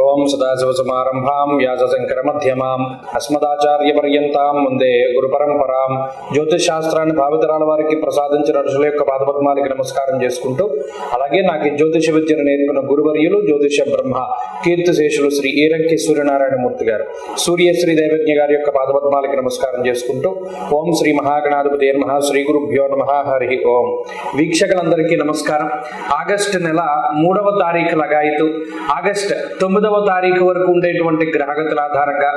ఓం సదాశివసమారంభాం వ్యాసశంకరమధ్యమాం అస్మదాచార్యపర్యంతాం వందే గురు పరంపరాం. జ్యోతిష్ శాస్త్రాన్ని భావితరాల వారికి ప్రసాదించిన ఋషుల యొక్క పాదపద్మాలకి నమస్కారం చేసుకుంటూ, అలాగే నాకు ఈ జ్యోతిష విద్యను నేర్పిన గురువర్యులు జ్యోతిష బ్రహ్మ కీర్తిశేషులు శ్రీ ఈరంకి సూర్యనారాయణమూర్తి గారు, సూర్యశ్రీ దేవజ్ఞ గారి యొక్క పాదపద్మాలకి నమస్కారం చేసుకుంటూ, ఓం శ్రీ మహాగణాధిపతి నమః, శ్రీ గురుభ్యో నమః, హరి ఓం. వీక్షకులందరికీ నమస్కారం. ఆగస్టు నెల 3వ తారీఖు లగాయితూ ఆగస్టు 9వ తారీఖు వరకు ఉండేటువంటి గ్రహగతుల ఆధారంగా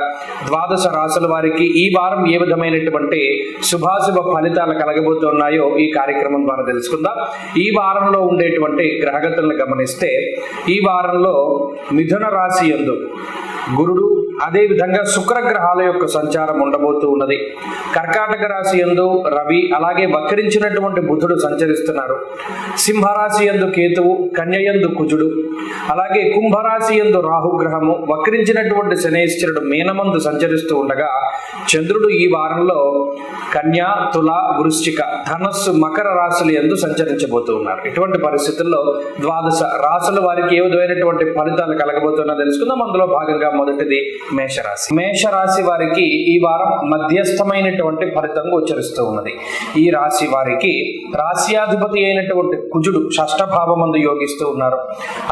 ద్వాదశ రాశుల వారికి ఈ వారం ఏ విధమైనటువంటి శుభాశుభ ఫలితాలు కలగబోతున్నాయో ఈ కార్యక్రమం ద్వారా తెలుసుకుందాం. ఈ వారంలో ఉండేటువంటి గ్రహగతులను గమనిస్తే, ఈ వారంలో మిథున రాశి యందు గురుడు, అదే విధంగా శుక్రగ్రహాల యొక్క సంచారం ఉండబోతూ ఉన్నది. కర్కాటక రాశి యందు రవి, అలాగే వక్రించినటువంటి బుధుడు సంచరిస్తున్నారు. సింహరాశి యందు కేతువు, కన్య యందు కుజుడు, అలాగే కుంభరాశి యందు రాహుగ్రహము, వక్రించినటువంటి శనేశ్వరుడు మీనమందు సంచరిస్తూ ఉండగా, చంద్రుడు ఈ వారంలో కన్య, తుల, వృశ్చిక, ధనస్సు, మకర రాశుల యందు సంచరించబోతూ ఉన్నారు. ఇటువంటి పరిస్థితుల్లో ద్వాదశ రాశుల వారికి ఏ విధమైనటువంటి ఫలితాలు కలగబోతున్నా తెలుసుకుందాం. అందులో భాగంగా మొదటిది మేషరాశి. మేషరాశి వారికి ఈ వారం మధ్యస్థమైనటువంటి ఫలితం గోచరిస్తూ ఉన్నది. ఈ రాశి వారికి రాశ్యాధిపతి అయినటువంటి కుజుడు షష్ఠ భావమందు యోగిస్తూ ఉన్నారు.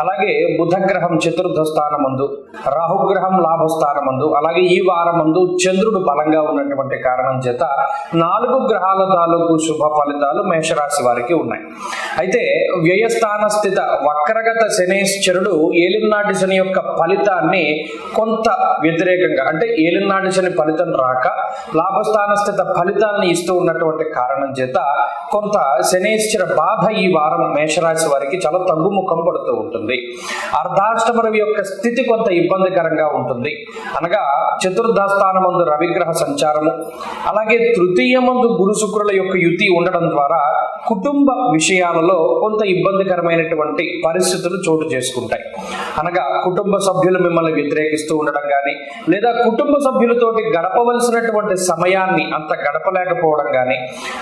అలాగే బుధగ్రహం చతుర్థ స్థానమందు, రాహుగ్రహం లాభస్థానమందు, అలాగే ఈ వారమందు చంద్రుడు బలంగా ఉన్నటువంటి కారణం చేత 4 గ్రహాల తాలూకు శుభ ఫలితాలు మేషరాశి వారికి ఉన్నాయి. అయితే వ్యయస్థాన స్థిత వక్రగత శనేశ్వరుడు ఏలినాటి శని యొక్క ఫలితాన్ని కొంత వ్యతిరేకంగా, అంటే ఏలినాటి శని ఫలితం రాక లాభస్థాన స్థిత ఫలితాలను ఇస్తూ ఉన్నటువంటి కారణం చేత కొంత శనేశ్వర బాధ ఈ వారం మేషరాశి వారికి చాలా తగ్గుముఖం పడుతూ ఉంటుంది. అర్ధాష్టమ రవి యొక్క స్థితి కొంత ఇబ్బందికరంగా ఉంటుంది. అనగా చతుర్థ స్థానమందు రవిగ్రహ సంచారము, అలాగే తృతీయమందు గురు శుక్రుల యొక్క యుతి ఉండడం ద్వారా కుటుంబ విషయాలలో కొంత ఇబ్బందికరమైనటువంటి పరిస్థితులు చోటు చేసుకుంటాయి. అనగా కుటుంబ సభ్యులు మిమ్మల్ని వ్యతిరేకిస్తూ ఉండడం కానీ, లేదా కుటుంబ సభ్యులతోటి గడపవలసినటువంటి సమయాన్ని అంత గడపలేకపోవడం కానీ,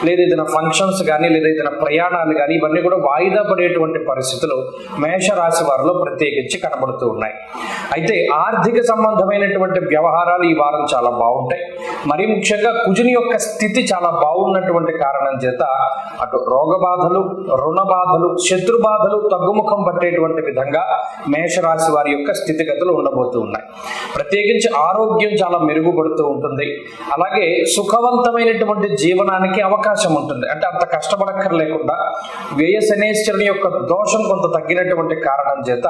లేదా ఏదైనా ఫంక్షన్స్ కానీ, లేదా ఏదైనా ప్రయాణాలు కానీ, ఇవన్నీ కూడా వాయిదా పడేటువంటి పరిస్థితులు మేషరాశి వారిలో ప్రత్యేకించి కనబడుతూ ఉన్నాయి. అయితే ఆర్థిక సంబంధమైనటువంటి వ్యవహారాలు ఈ వారం చాలా బాగుంటాయి. మరి ముఖ్యంగా కుజుని యొక్క స్థితి చాలా బాగున్నటువంటి కారణం చేత అటు రోగ బాధలు, రుణ బాధలు, శత్రు బాధలు తగ్గుముఖం పట్టేటువంటి విధంగా మేషరాశి వారి యొక్క స్థితిగతులు ఉండబోతూ ఉన్నాయి. ప్రత్యేకించి ఆరోగ్యం చాలా మెరుగుపడుతూ ఉంటుంది. అలాగే సుఖవంతమైనటువంటి జీవనానికి అవకాశం ఉంటుంది. అంటే అంత కష్టపడక్కర్లేకుండా వ్యయ శనేశ్వరుని యొక్క దోషం కొంత తగ్గినటువంటి కారణం చేత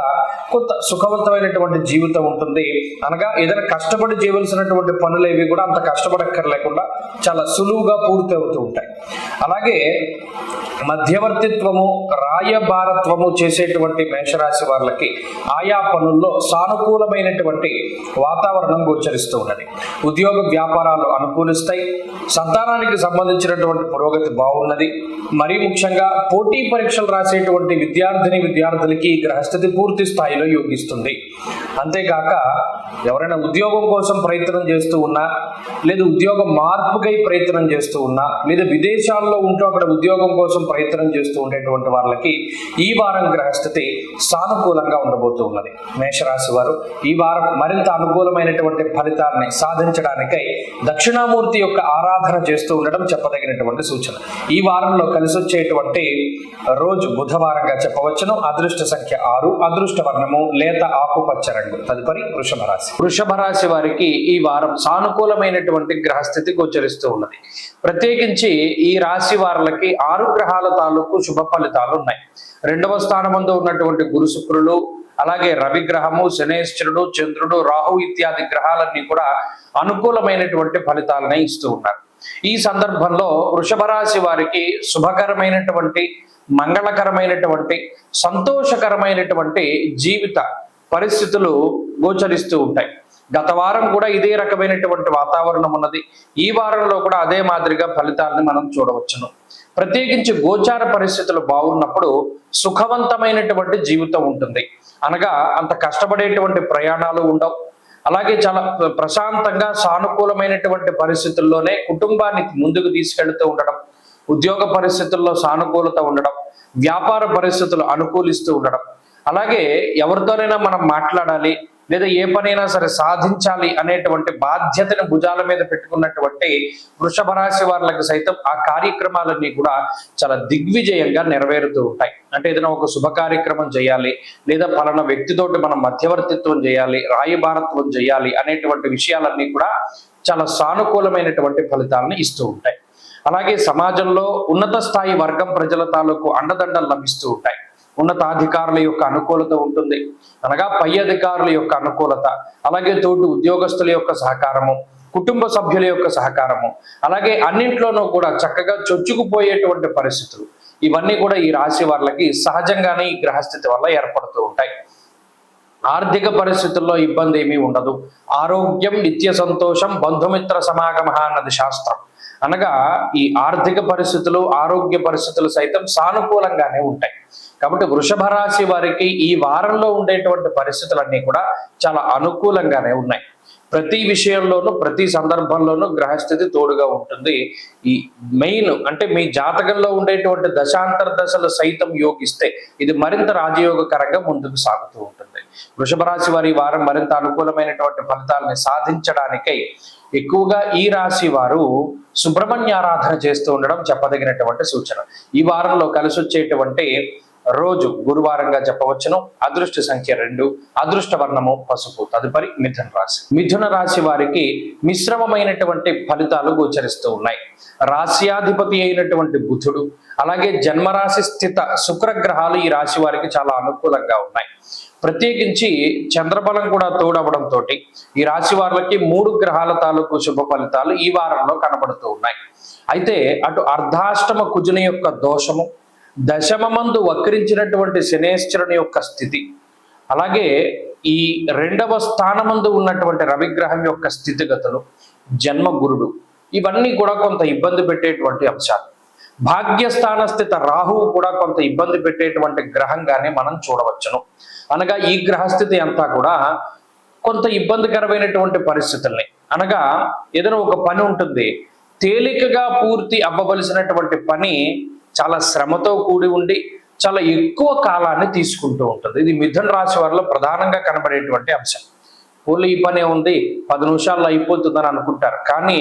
కొంత సుఖవంతమైనటువంటి జీవితం ఉంటుంది. అనగా ఏదైనా కష్టపడి చేయవలసినటువంటి పనులు ఏవి కూడా అంత కష్టపడక్కర్లేకుండా చాలా సులువుగా పూర్తి అవుతూ ఉంటాయి. అలాగే మధ్యవర్తిత్వము, రాయబారత్వము చేసేటువంటి మేషరాశి వాళ్ళకి ఆయా పనుల్లో సానుకూలమైనటువంటి వాతావరణం గోచరిస్తూ ఉన్నది. ఉద్యోగ వ్యాపారాలు అనుకూలిస్తాయి. సంతానానికి సంబంధించినటువంటి పురోగతి బాగున్నది. మరీ ముఖ్యంగా పోటీ పరీక్షలు రాసేటువంటి విద్యార్థులకి ఈ గ్రహస్థితి పూర్తి స్థాయిలో యోగిస్తుంది. అంతేకాక ఎవరైనా ఉద్యోగం కోసం ప్రయత్నం చేస్తూ ఉన్నా, లేదా ఉద్యోగ మార్పుకై ప్రయత్నం చేస్తూ ఉన్నా, లేదా విదేశాల్లో ఉంటూ అక్కడ ఉద్యోగం కోసం ప్రయత్నం చేస్తూ ఉండేటువంటి వాళ్ళకి ఈ వారం గ్రహస్థితి సానుకూలంగా ఉండబోతూ ఉన్నది. మేషరాశి వారు ఈ వారం మరింత అనుకూలమైనటువంటి ఫలితాన్ని సాధించడానికై దక్షిణామూర్తి యొక్క ఆరాధన చేస్తూ ఉండడం చెప్పదగినటువంటి సూచన. ఈ వారంలో కలిసి వచ్చేటువంటి రోజు బుధవారంగా చెప్పవచ్చును. అదృష్ట సంఖ్య 6, అదృష్ట వర్ణము లేత ఆకుపచ్చ రంగు. తదుపరి వృషభ రాశి. వృషభ రాశి వారికి ఈ వారం సానుకూలమైనటువంటి గ్రహస్థితి గోచరిస్తూ ఉన్నది. ప్రత్యేకించి ఈ రాశి వారులకి 6 గ్రహాల తాలూకు శుభ ఫలితాలు ఉన్నాయి. 2వ స్థానమందు ఉన్నటువంటి గురు శుక్రులు, అలాగే రవిగ్రహము, శనేశ్వరుడు, చంద్రుడు, రాహు ఇత్యాది గ్రహాలన్నీ కూడా అనుకూలమైనటువంటి ఫలితాలనే ఇస్తూ ఉన్నారు. ఈ సందర్భంలో వృషభ రాశి వారికి శుభకరమైనటువంటి, మంగళకరమైనటువంటి, సంతోషకరమైనటువంటి జీవిత పరిస్థితులు గోచరిస్తూ ఉంటాయి. గత వారం కూడా ఇదే రకమైనటువంటి వాతావరణం ఉన్నది. ఈ వారంలో కూడా అదే మాదిరిగా ఫలితాలను మనం చూడవచ్చును. ప్రత్యేకించి గోచార పరిస్థితులు బాగున్నప్పుడు సుఖవంతమైనటువంటి జీవితం ఉంటుంది. అనగా అంత కష్టపడేటువంటి ప్రయాణాలు ఉండవు. అలాగే చాలా ప్రశాంతంగా సానుకూలమైనటువంటి పరిస్థితుల్లోనే కుటుంబాన్ని ముందుకు తీసుకెళ్తూ ఉండడం, ఉద్యోగ పరిస్థితుల్లో సానుకూలత ఉండడం, వ్యాపార పరిస్థితులు అనుకూలిస్తూ ఉండడం, అలాగే ఎవరితోనైనా మనం మాట్లాడాలి, లేదా ఏ పనైనా సరే సాధించాలి అనేటువంటి బాధ్యతను భుజాల మీద పెట్టుకున్నటువంటి వృషభ రాశి వాళ్ళకి సైతం ఆ కార్యక్రమాలన్నీ కూడా చాలా దిగ్విజయంగా నెరవేరుతూ ఉంటాయి. అంటే ఏదైనా ఒక శుభ కార్యక్రమం చేయాలి, లేదా పలానా వ్యక్తితోటి మనం మధ్యవర్తిత్వం చేయాలి, రాయబారత్వం చేయాలి అనేటువంటి విషయాలన్నీ కూడా చాలా సానుకూలమైనటువంటి ఫలితాలను ఇస్తూ ఉంటాయి. అలాగే సమాజంలో ఉన్నత స్థాయి వర్గం ప్రజల తాలూకు అండదండలు లభిస్తూ ఉంటాయి. ఉన్నతాధికారుల యొక్క అనుకూలత ఉంటుంది, అనగా పై అధికారుల యొక్క అనుకూలత, అలాగే తోటి ఉద్యోగస్తుల యొక్క సహకారము, కుటుంబ సభ్యుల యొక్క సహకారము, అలాగే అన్నింట్లోనూ కూడా చక్కగా చొచ్చుకుపోయేటువంటి పరిస్థితులు, ఇవన్నీ కూడా ఈ రాశి వాళ్ళకి సహజంగానే ఈ గ్రహస్థితి వల్ల ఏర్పడుతూ ఉంటాయి. ఆర్థిక పరిస్థితుల్లో ఇబ్బంది ఏమీ ఉండదు. ఆరోగ్యం నిత్య సంతోషం బంధుమిత్ర సమాగమ అన్నది శాస్త్రం. అనగా ఈ ఆర్థిక పరిస్థితులు, ఆరోగ్య పరిస్థితులు సైతం సానుకూలంగానే ఉంటాయి. కాబట్టి వృషభ రాశి వారికి ఈ వారంలో ఉండేటువంటి పరిస్థితులన్నీ కూడా చాలా అనుకూలంగానే ఉన్నాయి. ప్రతి విషయంలోనూ, ప్రతి సందర్భంలోనూ గ్రహస్థితి తోడుగా ఉంటుంది. ఈ మెయిన్ అంటే మీ జాతకంలో ఉండేటువంటి దశాంతర దశలు సైతం యోగిస్తే ఇది మరింత రాజయోగకరంగా ముందుకు సాగుతూ ఉంటుంది. వృషభ రాశి వారి వారం మరింత అనుకూలమైనటువంటి ఫలితాలని సాధించడానికై ఎక్కువగా ఈ రాశి వారు సుబ్రహ్మణ్య ఆరాధన చేస్తూ ఉండడం చెప్పదగినటువంటి సూచన. ఈ వారంలో కలిసి వచ్చేటువంటి రోజు గురువారంగా చెప్పవచ్చును. అదృష్ట సంఖ్య 2, అదృష్ట వర్ణము పసుపు. తదుపరి మిథున రాశి. మిథున రాశి వారికి మిశ్రమమైనటువంటి ఫలితాలు గోచరిస్తూ ఉన్నాయి. రాశ్యాధిపతి అయినటువంటి బుధుడు, అలాగే జన్మరాశి స్థిత శుక్రగ్రహాలు ఈ రాశి వారికి చాలా అనుకూలంగా ఉన్నాయి. ప్రత్యేకించి చంద్రబలం కూడా తోడవడంతో ఈ రాశి వారికి 3 గ్రహాల తాలూకు శుభ ఫలితాలు ఈ వారంలో కనబడుతూ ఉన్నాయి. అయితే అటు అర్ధాష్టమ కుజుని యొక్క దోషము, దశమమందు వక్రించినటువంటి శనేశ్వరుని యొక్క స్థితి, అలాగే ఈ 2వ స్థానమందు ఉన్నటువంటి రవిగ్రహం యొక్క స్థితిగతులు, జన్మ గురుడు, ఇవన్నీ కూడా కొంత ఇబ్బంది పెట్టేటువంటి అంశాలు. భాగ్యస్థాన స్థిత రాహువు కూడా కొంత ఇబ్బంది పెట్టేటువంటి గ్రహంగానే మనం చూడవచ్చును. అనగా ఈ గ్రహస్థితి అంతా కూడా కొంత ఇబ్బందికరమైనటువంటి పరిస్థితుల్ని, అనగా ఏదైనా ఒక పని ఉంటుంది, తేలికగా పూర్తి అవ్వవలసినటువంటి పని చాలా శ్రమతో కూడి ఉండి చాలా ఎక్కువ కాలాన్ని తీసుకుంటూ ఉంటుంది. ఇది మిథున రాశి వారిలో ప్రధానంగా కనబడేటువంటి అంశం. పూర్లు ఈ పనే ఉంది 10 నిమిషాల్లో అయిపోతుందని అనుకుంటారు, కానీ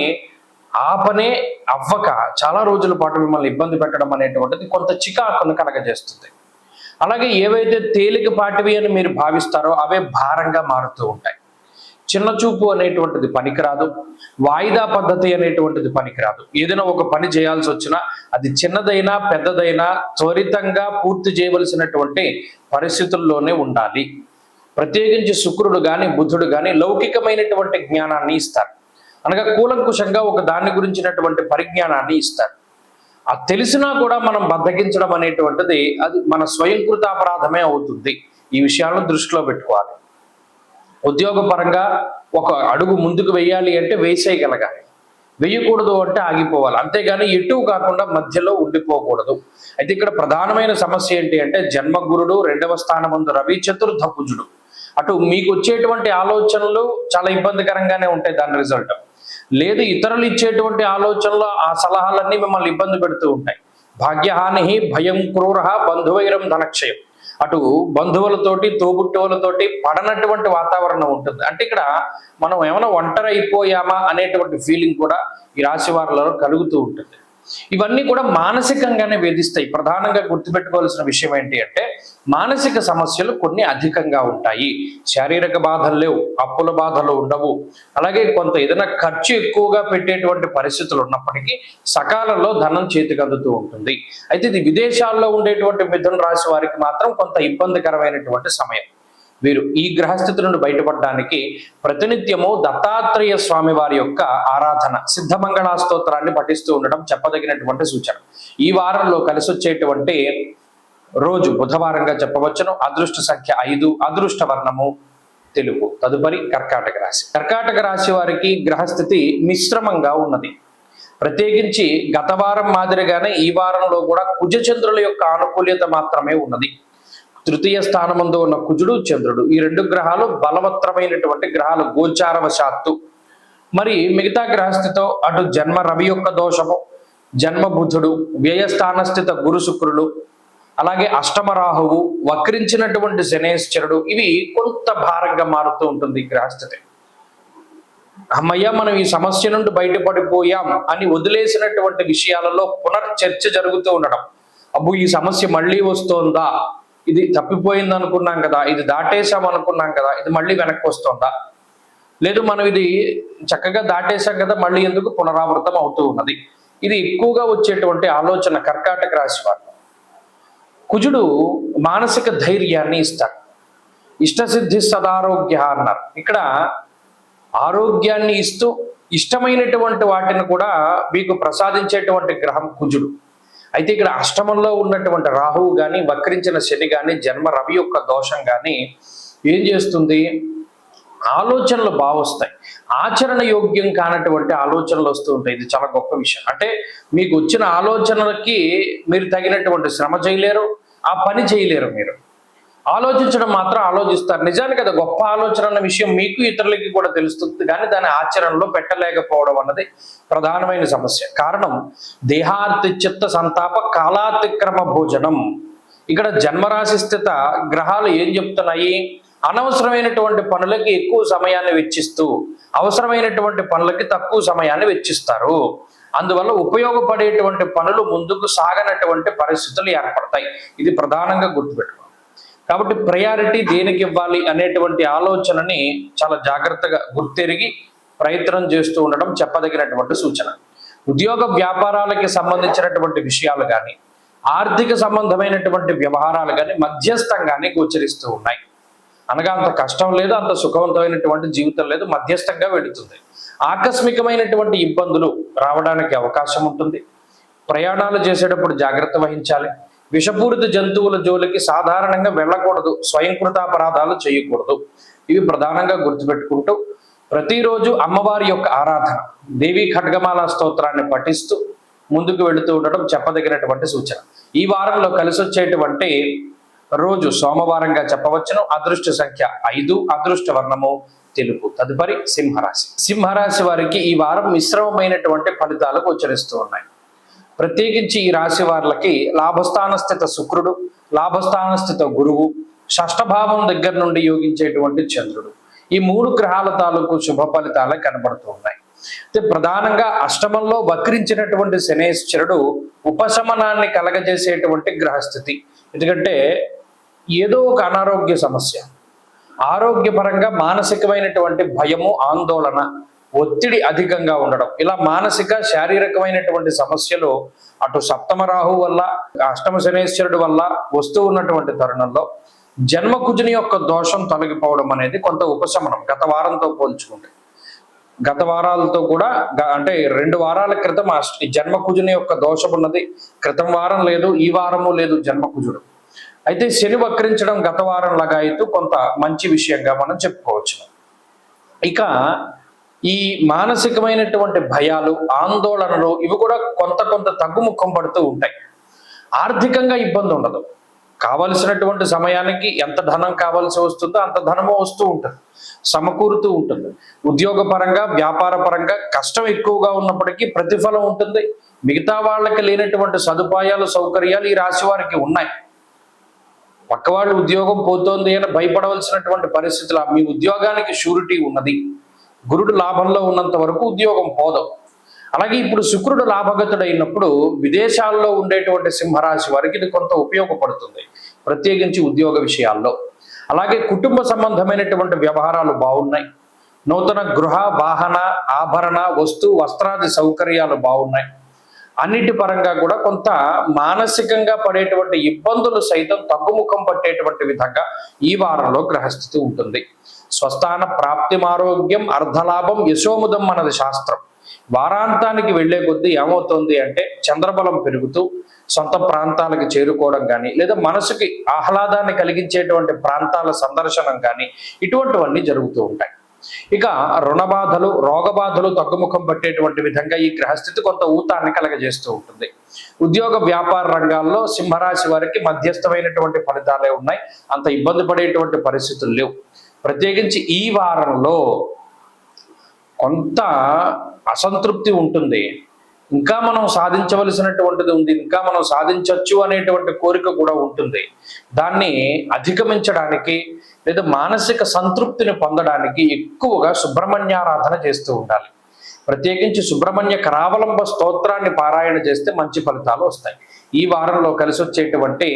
ఆ పనే అవ్వక చాలా రోజుల పాటు మిమ్మల్ని ఇబ్బంది పెట్టడం అనేటువంటిది కొంత చికాకును కలగజేస్తుంది. అలాగే ఏవైతే తేలికపాటివి అని మీరు భావిస్తారో అవే భారంగా మారుతూ ఉంటాయి. చిన్న చూపు అనేటువంటిది పనికిరాదు, వాయిదా పద్ధతి అనేటువంటిది పనికిరాదు. ఏదైనా ఒక పని చేయాల్సి వచ్చినా అది చిన్నదైనా పెద్దదైనా త్వరితంగా పూర్తి చేయవలసినటువంటి పరిస్థితుల్లోనే ఉండాలి. ప్రత్యేకించి శుక్రుడు కానీ బుధుడు కానీ లౌకికమైనటువంటి జ్ఞానాన్ని ఇస్తారు, అనగా కూలంకుషంగా ఒక దాని గురించినటువంటి పరిజ్ఞానాన్ని ఇస్తారు. అది తెలిసినా కూడా మనం బద్దగించడం అనేటువంటిది అది మన స్వయంకృత అపరాధమే అవుతుంది. ఈ విషయాలను దృష్టిలో పెట్టుకోవాలి. ఉద్యోగపరంగా ఒక అడుగు ముందుకు వెయ్యాలి అంటే వేసేయగలగాలి, వెయ్యకూడదు అంటే ఆగిపోవాలి. అంతేగాని ఎటు కాకుండా మధ్యలో ఉండిపోకూడదు. అయితే ఇక్కడ ప్రధానమైన సమస్య ఏంటి అంటే జన్మగురుడు, 2వ స్థానమందు రవి, చతుర్థ కుజుడు. అటు మీకు వచ్చేటువంటి ఆలోచనలు చాలా ఇబ్బందికరంగానే ఉంటాయి, దాని రిజల్ట్ లేదు. ఇతరులు ఇచ్చేటువంటి ఆలోచనలు, ఆ సలహాలన్నీ మిమ్మల్ని ఇబ్బంది పెడుతూ ఉంటాయి. భాగ్యహాని భయం క్రూర బంధువైరం ధనక్షయం. అటు బంధువులతోటి, తోబుట్టువులతోటి పడనటువంటి వాతావరణం ఉంటుంది. అంటే ఇక్కడ మనం ఏమైనా ఒంటరి అయిపోయామా అనేటువంటి ఫీలింగ్ కూడా ఈ రాశి వారిలో కలుగుతూ ఉంటుంది. ఇవన్నీ కూడా మానసికంగానే వేధిస్తాయి. ప్రధానంగా గుర్తుపెట్టుకోవాల్సిన విషయం ఏంటి అంటే మానసిక సమస్యలు కొన్ని అధికంగా ఉంటాయి. శారీరక బాధలు లేవు, అప్పుల బాధలు ఉండవు, అలాగే కొంత ఏదైనా ఖర్చు ఎక్కువగా పెట్టేటువంటి పరిస్థితులు ఉన్నప్పటికీ సకాలంలో ధనం చేతికి అందుతూ ఉంటుంది. అయితే ఇది విదేశాల్లో ఉండేటువంటి మిథున రాశి వారికి మాత్రం కొంత ఇబ్బందికరమైనటువంటి సమయం. వీరు ఈ గ్రహస్థితి నుండి బయటపడడానికి ప్రతినిత్యము దత్తాత్రేయ స్వామి వారి యొక్క ఆరాధన, సిద్ధమంగళ స్తోత్రాన్ని పఠిస్తూ ఉండడం చెప్పదగినటువంటి సూచన. ఈ వారంలో కలిసి వచ్చేటువంటి రోజు బుధవారంగా చెప్పవచ్చును. అదృష్ట సంఖ్య 5, అదృష్ట వర్ణము తెలుపు. తదుపరి కర్కాటక రాశి. కర్కాటక రాశి వారికి గ్రహస్థితి మిశ్రమంగా ఉన్నది. ప్రత్యేకించి గత వారం మాదిరిగానే ఈ వారంలో కూడా కుజచంద్రుల యొక్క ఆనుకూల్యత మాత్రమే ఉన్నది. తృతీయ స్థానమందు ఉన్న కుజుడు, చంద్రుడు, ఈ 2 గ్రహాలు బలవత్తరమైనటువంటి గ్రహాలు గోచారవశాత్తు. మరి మిగతా గ్రహస్థితితో అటు జన్మ రవి యొక్క దోషము, జన్మ బుధుడు, వ్యయస్థానస్థిత గురు శుక్రులు, అలాగే అష్టమ రాహువు, వక్రించినటువంటి శనేశ్వరుడు, ఇవి కొంత భారంగా మారుతూ ఉంటుంది ఈ గ్రహస్థితి. అమ్మయ్య మనం ఈ సమస్య నుండి బయటపడిపోయాం అని వదిలేసినటువంటి విషయాలలో పునర్చర్చ జరుగుతూ ఉండడం. అబ్బు ఈ సమస్య మళ్ళీ వస్తోందా, ఇది తప్పిపోయింది అనుకున్నాం కదా, ఇది దాటేసాం అనుకున్నాం కదా, ఇది మళ్ళీ వెనక్కి వస్తుందా, లేదు మనం ఇది చక్కగా దాటేసాం కదా, మళ్ళీ ఎందుకు పునరావృతం అవుతూ ఉన్నది. ఇది ఎక్కువగా వచ్చేటువంటి ఆలోచన కర్కాటక రాశి వారు. కుజుడు మానసిక ధైర్యాన్ని ఇస్తాడు. ఇష్టసిద్ధి సదారోగ్య అన్నారు. ఇక్కడ ఆరోగ్యాన్ని ఇస్తూ ఇష్టమైనటువంటి వాటిని కూడా మీకు ప్రసాదించేటువంటి గ్రహం కుజుడు. అయితే ఇక్కడ అష్టమంలో ఉన్నటువంటి రాహువు కానీ, వక్రించిన శని కానీ, జన్మ రవి యొక్క దోషం కానీ ఏం చేస్తుంది, ఆలోచనలు బాగా వస్తాయి. ఆచరణ యోగ్యం కానటువంటి ఆలోచనలు వస్తూ ఉంటాయి. ఇది చాలా గొప్ప విషయం. అంటే మీకు వచ్చిన ఆలోచనలకి మీరు తగినటువంటి శ్రమ చేయలేరు, ఆ పని చేయలేరు. మీరు ఆలోచించడం మాత్రం ఆలోచిస్తారు. నిజానికి అది గొప్ప ఆలోచన అన్న విషయం మీకు ఇతరులకి కూడా తెలుస్తుంది, కానీ దాని ఆచరణలో పెట్టలేకపోవడం అన్నది ప్రధానమైన సమస్య. కారణం దేహార్తి చిత్త సంతాప కాలాతిక్రమ భోజనం. ఇక్కడ జన్మరాశి స్థిత గ్రహాలు ఏం చెప్తున్నాయి, అనవసరమైనటువంటి పనులకి ఎక్కువ సమయాన్ని వెచ్చిస్తూ అవసరమైనటువంటి పనులకి తక్కువ సమయాన్ని వెచ్చిస్తారు. అందువల్ల ఉపయోగపడేటువంటి పనులు ముందుకు సాగనటువంటి పరిస్థితులు ఏర్పడతాయి. ఇది ప్రధానంగా గుర్తుపెట్టుకోవాలి. కాబట్టి ప్రయారిటీ దేనికి ఇవ్వాలి అనేటువంటి ఆలోచనని చాలా జాగ్రత్తగా గుర్తెరిగి ప్రయత్నం చేస్తూ ఉండడం చెప్పదగినటువంటి సూచన. ఉద్యోగ వ్యాపారాలకి సంబంధించినటువంటి విషయాలు కానీ, ఆర్థిక సంబంధమైనటువంటి వ్యవహారాలు కానీ మధ్యస్థంగానే గోచరిస్తూ ఉన్నాయి. అనగా అంత కష్టం లేదు, అంత సుఖవంతమైనటువంటి జీవితం లేదు, మధ్యస్థంగా వెళుతుంది. ఆకస్మికమైనటువంటి ఇబ్బందులు రావడానికి అవకాశం ఉంటుంది. ప్రయాణాలు చేసేటప్పుడు జాగ్రత్త వహించాలి. విషపూరిత జంతువుల జోలికి సాధారణంగా వెళ్ళకూడదు, స్వయంకృతాపరాధాలు చేయకూడదు. ఇవి ప్రధానంగా గుర్తుపెట్టుకుంటూ ప్రతిరోజు అమ్మవారి యొక్క ఆరాధన, దేవి ఖడ్గమాల స్తోత్రాన్ని పఠిస్తూ ముందుకు వెళుతూ ఉండడం చెప్పదగినటువంటి సూచన. ఈ వారంలో కలిసి వచ్చేటువంటి రోజు సోమవారంగా చెప్పవచ్చును. అదృష్ట సంఖ్య 5, అదృష్ట వర్ణము తెలుపు. తదుపరి సింహరాశి. సింహరాశి వారికి ఈ వారం మిశ్రమమైనటువంటి ఫలితాలు గోచరిస్తూ ఉన్నాయి. ప్రత్యేకించి ఈ రాశి వారికి లాభస్థాన స్థిత శుక్రుడు, లాభస్థాన స్థిత గురువు, షష్ఠభావం దగ్గర నుండి యోగించేటువంటి చంద్రుడు, ఈ 3 గ్రహాల తాలూకు శుభ ఫలితాలు కనబడుతూ ఉన్నాయి. అయితే ప్రధానంగా అష్టమంలో వక్రించినటువంటి శనేశ్వరుడు ఉపశమనాన్ని కలగజేసేటువంటి గ్రహస్థితి. ఎందుకంటే ఏదో ఒక అనారోగ్య సమస్య, ఆరోగ్యపరంగా మానసికమైనటువంటి భయము, ఆందోళన, ఒత్తిడి అధికంగా ఉండడం, ఇలా మానసిక శారీరకమైనటువంటి సమస్యలు అటు సప్తమ రాహు వల్ల, అష్టమ శనేశ్వరుడు వల్ల వస్తూ ఉన్నటువంటి తరుణంలో జన్మకుజుని యొక్క దోషం తొలగిపోవడం అనేది కొంత ఉపశమనం. గత వారంతో పోల్చుకుంటే, గత వారాలతో కూడా అంటే 2 వారాల క్రితం జన్మకుజుని యొక్క దోషం ఉన్నది. క్రితం వారం లేదు, ఈ వారము లేదు జన్మకుజుడు. అయితే శని వక్రించడం గత వారం లాగా అయితే కొంత మంచి విషయంగా మనం చెప్పుకోవచ్చు. ఇక ఈ మానసికమైనటువంటి భయాలు, ఆందోళనలు ఇవి కూడా కొంత తగ్గుముఖం పడుతూ ఉంటాయి. ఆర్థికంగా ఇబ్బంది ఉండదు. కావలసినటువంటి సమయానికి ఎంత ధనం కావాల్సి వస్తుందో అంత ధనము వస్తూ ఉంటుంది, సమకూరుతూ ఉంటుంది. ఉద్యోగ పరంగా, వ్యాపార పరంగా కష్టం ఎక్కువగా ఉన్నప్పటికీ ప్రతిఫలం ఉంటుంది. మిగతా వాళ్ళకి లేనటువంటి సదుపాయాలు, సౌకర్యాలు ఈ రాశి వారికి ఉన్నాయి. పక్కవాళ్ళు ఉద్యోగం పోతోంది అని భయపడవలసినటువంటి పరిస్థితులు, మీ ఉద్యోగానికి షూరిటీ ఉన్నది. గురుడు లాభంలో ఉన్నంత వరకు ఉద్యోగం పోదు. అలాగే ఇప్పుడు శుక్రుడు లాభగతుడైనప్పుడు విదేశాల్లో ఉండేటువంటి సింహరాశి వారికి ఇది కొంత ఉపయోగపడుతుంది, ప్రత్యేకించి ఉద్యోగ విషయాల్లో. అలాగే కుటుంబ సంబంధమైనటువంటి వ్యవహారాలు బాగున్నాయి. నూతన గృహ, వాహన, ఆభరణ, వస్తు, వస్త్రాది సౌకర్యాలు బాగున్నాయి. అన్నిటి పరంగా కూడా కొంత మానసికంగా పడేటువంటి ఇబ్బందులు సైతం తగ్గుముఖం పట్టేటువంటి విధంగా ఈ వారంలో గ్రహస్థితి ఉంటుంది. స్వస్థాన ప్రాప్తిమారోగ్యం అర్ధలాభం యశోముదం అన్నది శాస్త్రం. వారాంతానికి వెళ్లే కొద్దీ ఏమవుతుంది అంటే చంద్రబలం పెరుగుతూ సొంత ప్రాంతాలకు చేరుకోవడం కానీ, లేదా మనసుకి ఆహ్లాదాన్ని కలిగించేటువంటి ప్రాంతాల సందర్శనం కానీ, ఇటువంటివన్నీ జరుగుతూ ఉంటాయి. ఇక రుణ బాధలు, రోగ బాధలు తగ్గుముఖం పట్టేటువంటి విధంగా ఈ గ్రహస్థితి కొంత ఊతాన్ని కలగజేస్తూ ఉంటుంది. ఉద్యోగ వ్యాపార రంగాల్లో సింహరాశి వారికి మధ్యస్థమైనటువంటి ఫలితాలే ఉన్నాయి, అంత ఇబ్బంది పడేటువంటి పరిస్థితులు లేవు. ప్రత్యేకించి ఈ వారంలో కొంత అసంతృప్తి ఉంటుంది. ఇంకా మనం సాధించవలసినటువంటిది ఉంది, ఇంకా మనం సాధించవచ్చు అనేటువంటి కోరిక కూడా ఉంటుంది. దాన్ని అధిగమించడానికి లేదా మానసిక సంతృప్తిని పొందడానికి ఎక్కువగా సుబ్రహ్మణ్యారాధన చేస్తూ ఉండాలి. ప్రత్యేకించి సుబ్రహ్మణ్య కరావలంబ స్తోత్రాన్ని పారాయణ చేస్తే మంచి ఫలితాలు వస్తాయి. ఈ వారంలో కలిసి వచ్చేటువంటి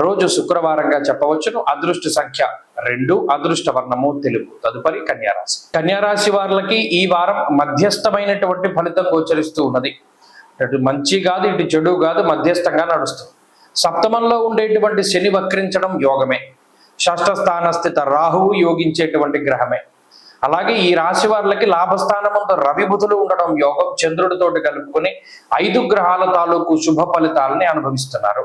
రోజు శుక్రవారంగా చెప్పవచ్చును. అదృష్ట సంఖ్య 2, అదృష్ట వర్ణము తెలుపు. తదుపరి కన్యారాశి. కన్యారాశి వారికి ఈ వారం మధ్యస్థమైనటువంటి ఫలితం గోచరిస్తూ ఉన్నది. అటు మంచి కాదు, ఇటు చెడు కాదు, మధ్యస్థంగా నడుస్తుంది. సప్తమంలో ఉండేటువంటి శని వక్రించడం యోగమే. షష్ఠ స్థానస్థిత రాహువు యోగించేటువంటి గ్రహమే. అలాగే ఈ రాశి వారికి లాభస్థానమంతో రవి బుధులు ఉండడం యోగం. చంద్రుడితోటి కలుపుకొని 5 గ్రహాల తాలూకు శుభ ఫలితాలని అనుభవిస్తున్నారు.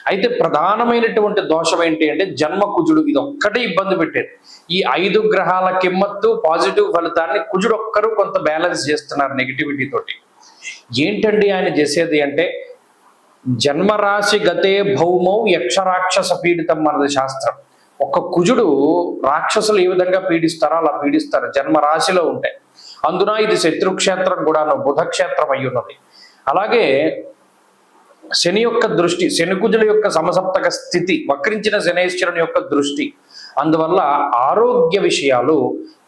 అయితే ప్రధానమైనటువంటి దోషం ఏంటి అంటే జన్మ కుజుడు. ఇది ఒక్కటే ఇబ్బంది పెట్టేది. ఈ 5 గ్రహాల కిమ్మత్తు పాజిటివ్ ఫలితాన్ని కుజుడు ఒక్కరు కొంత బ్యాలెన్స్ చేస్తున్నారు నెగిటివిటీ తోటి. ఏంటండి ఆయన చేసేది అంటే జన్మరాశి గతే భౌమౌ యక్షరాక్షస పీడితం అన్నది శాస్త్రం. ఒక్క కుజుడు రాక్షసులు ఏ విధంగా పీడిస్తారో అలా పీడిస్తారు జన్మరాశిలో ఉంటే. అందున ఇది శత్రుక్షేత్రం కూడాను, బుధక్షేత్రం అయి ఉన్నది. అలాగే శని యొక్క దృష్టి, శని కుజుల యొక్క సమసప్తక స్థితి, వక్రించిన శనేశ్వరుని యొక్క దృష్టి. అందువల్ల ఆరోగ్య విషయాలు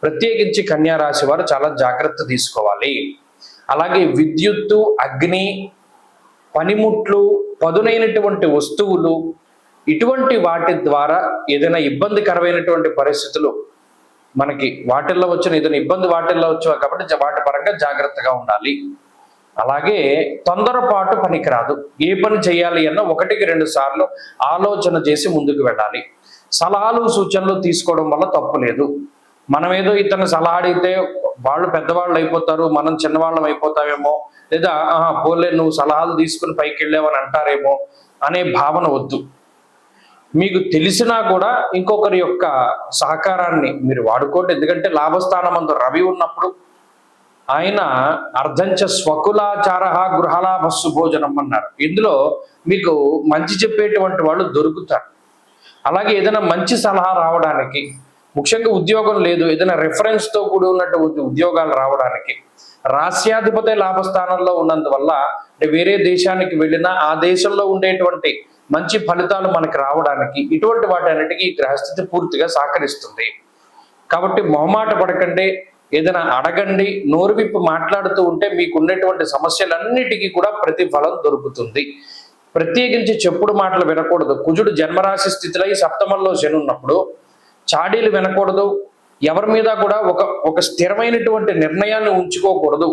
ప్రత్యేకించి కన్యారాశి వారు చాలా జాగ్రత్త తీసుకోవాలి. అలాగే విద్యుత్తు, అగ్ని, పనిముట్లు, పదునైనటువంటి వస్తువులు, ఇటువంటి వాటి ద్వారా ఏదైనా ఇబ్బందికరమైనటువంటి పరిస్థితులు మనకి వాటిల్లో వచ్చిన ఏదైనా ఇబ్బంది వాటిల్లో వచ్చా కాబట్టి వాటి పరంగా జాగ్రత్తగా ఉండాలి. అలాగే తొందరపాటు పనికిరాదు. ఏ పని చేయాలి అన్న 1-2 సార్లు ఆలోచన చేసి ముందుకు వెళ్ళాలి. సలహాలు సూచనలు తీసుకోవడం వల్ల తప్పు లేదు. మనం ఏదో ఇతను సలహా అడిగితే వాళ్ళు పెద్దవాళ్ళు అయిపోతారు, మనం చిన్నవాళ్ళం అయిపోతామేమో, లేదా పోలే నువ్వు సలహాలు తీసుకుని పైకి వెళ్ళావని అంటారేమో అనే భావన వద్దు. మీకు తెలిసినా కూడా ఇంకొకరి యొక్క సహకారాన్ని మీరు వాడుకోండి. ఎందుకంటే లాభస్థానమందు రవి ఉన్నప్పుడు ఆయన అర్ధంచ స్వకులాచార గృహలాభ సుభోజనం అన్నారు. ఇందులో మీకు మంచి చెప్పేటువంటి వాళ్ళు దొరుకుతారు. అలాగే ఏదైనా మంచి సలహా రావడానికి, ముఖ్యంగా ఉద్యోగం లేదు, ఏదైనా రెఫరెన్స్తో కూడి ఉన్నటువంటి ఉద్యోగాలు రావడానికి, రాస్యాధిపతి లాభస్థానంలో ఉన్నందువల్ల వేరే దేశానికి వెళ్ళినా ఆ దేశంలో ఉండేటువంటి మంచి ఫలితాలు మనకి రావడానికి ఇటువంటి వాటన్నిటికీ ఈ గ్రహస్థితి పూర్తిగా సహకరిస్తుంది. కాబట్టి మొహమాట పడకండి, ఏదైనా అడగండి, నోరు విప్పి మాట్లాడుతూ ఉంటే మీకు ఉన్నటువంటి సమస్యలన్నిటికీ కూడా ప్రతిఫలం దొరుకుతుంది. ప్రత్యేకించి చెప్పుడు మాటలు వినకూడదు. కుజుడు జన్మరాశి స్థితిలో ఈ సప్తమంలో శని ఉన్నప్పుడు చాడీలు వినకూడదు. ఎవరి మీద కూడా ఒక స్థిరమైనటువంటి నిర్ణయాన్ని ఉంచుకోకూడదు.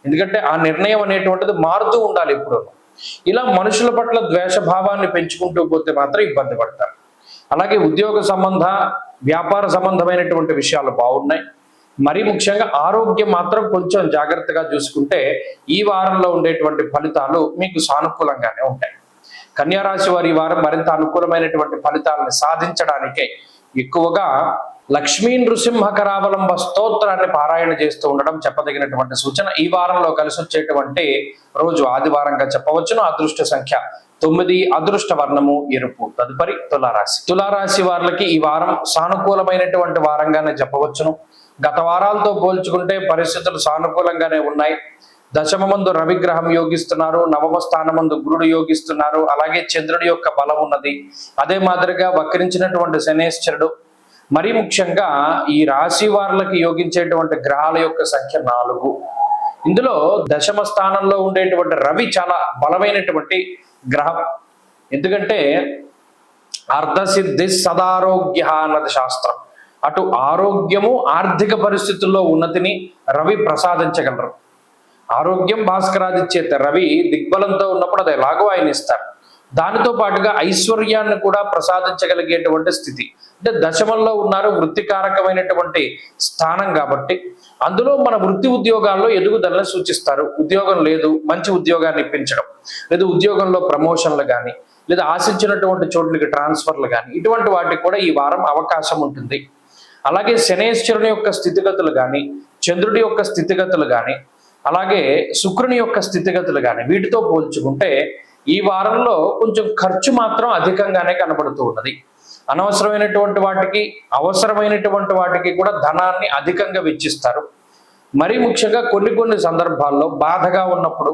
ఎందుకంటే ఆ నిర్ణయం అనేటువంటిది మారుతూ ఉండాలి ఎప్పుడు. ఇలా మనుషుల పట్ల ద్వేషభావాన్ని పెంచుకుంటూ పోతే మాత్రం ఇబ్బంది పడతారు. అలాగే ఉద్యోగ సంబంధ, వ్యాపార సంబంధమైనటువంటి విషయాలు బాగున్నాయి. మరీ ముఖ్యంగా ఆరోగ్యం మాత్రం కొంచెం జాగ్రత్తగా చూసుకుంటే ఈ వారంలో ఉండేటువంటి ఫలితాలు మీకు సానుకూలంగానే ఉంటాయి. కన్యారాశి వారి ఈ వారం మరింత అనుకూలమైనటువంటి ఫలితాలను సాధించడానికే ఎక్కువగా లక్ష్మీ నృసింహ కరావలంబ స్తోత్రాన్ని పారాయణ చేస్తూ ఉండడం చెప్పదగినటువంటి సూచన. ఈ వారంలో కలిసి వచ్చేటువంటి రోజు ఆదివారంగా చెప్పవచ్చును. అదృష్ట సంఖ్య 9, అదృష్ట వర్ణము ఎరుపు. తదుపరి తులారాశి. తులారాశి వారికి ఈ వారం సానుకూలమైనటువంటి వారంగానే చెప్పవచ్చును. గత వారాలతో పోల్చుకుంటే పరిస్థితులు సానుకూలంగానే ఉన్నాయి. దశమమందు రవిగ్రహం యోగిస్తున్నారు, నవమ స్థానమందు గురుడు యోగిస్తున్నారు. అలాగే చంద్రుడి యొక్క బలం ఉన్నది. అదే మాదిరిగా వక్రించినటువంటి శనేశ్వరుడు. మరీ ముఖ్యంగా ఈ రాశి వారులకి యోగించేటువంటి గ్రహాల యొక్క సంఖ్య 4. ఇందులో దశమ స్థానంలో ఉండేటువంటి రవి చాలా బలమైనటువంటి గ్రహం. ఎందుకంటే అర్ధసిద్ధి సదారోగ్య అన్నది శాస్త్రం. అటు ఆరోగ్యము, ఆర్థిక పరిస్థితుల్లో ఉన్నతిని రవి ప్రసాదించగలరు. ఆరోగ్యం భాస్కరాదిచ్చేత రవి దిగ్బలంతో ఉన్నప్పుడు అది ఎలాగో ఆయన ఇస్తారు. దానితో పాటుగా ఐశ్వర్యాన్ని కూడా ప్రసాదించగలిగేటువంటి స్థితి. అంటే దశమంలో ఉన్నారు, వృత్తికారకమైనటువంటి స్థానం కాబట్టి అందులో మన వృత్తి ఉద్యోగాల్లో ఎదుగుదలను సూచిస్తారు. ఉద్యోగం లేదు, మంచి ఉద్యోగాన్ని ఇప్పించడం, లేదా ఉద్యోగంలో ప్రమోషన్లు కానీ, లేదా ఆశించినటువంటి చోట్లకి ట్రాన్స్ఫర్లు కానీ, ఇటువంటి వాటికి కూడా ఈ వారం అవకాశం ఉంటుంది. అలాగే శనేశ్వరుని యొక్క స్థితిగతులు కానీ, చంద్రుడి యొక్క స్థితిగతులు కానీ, అలాగే శుక్రుని యొక్క స్థితిగతులు కానీ వీటితో పోల్చుకుంటే ఈ వారంలో కొంచెం ఖర్చు మాత్రం అధికంగానే కనబడుతూ ఉన్నది. అనవసరమైనటువంటి వాటికి, అవసరమైనటువంటి వాటికి కూడా ధనాన్ని అధికంగా వెచ్చిస్తారు. మరీ ముఖ్యంగా కొన్ని సందర్భాల్లో బాధగా ఉన్నప్పుడు,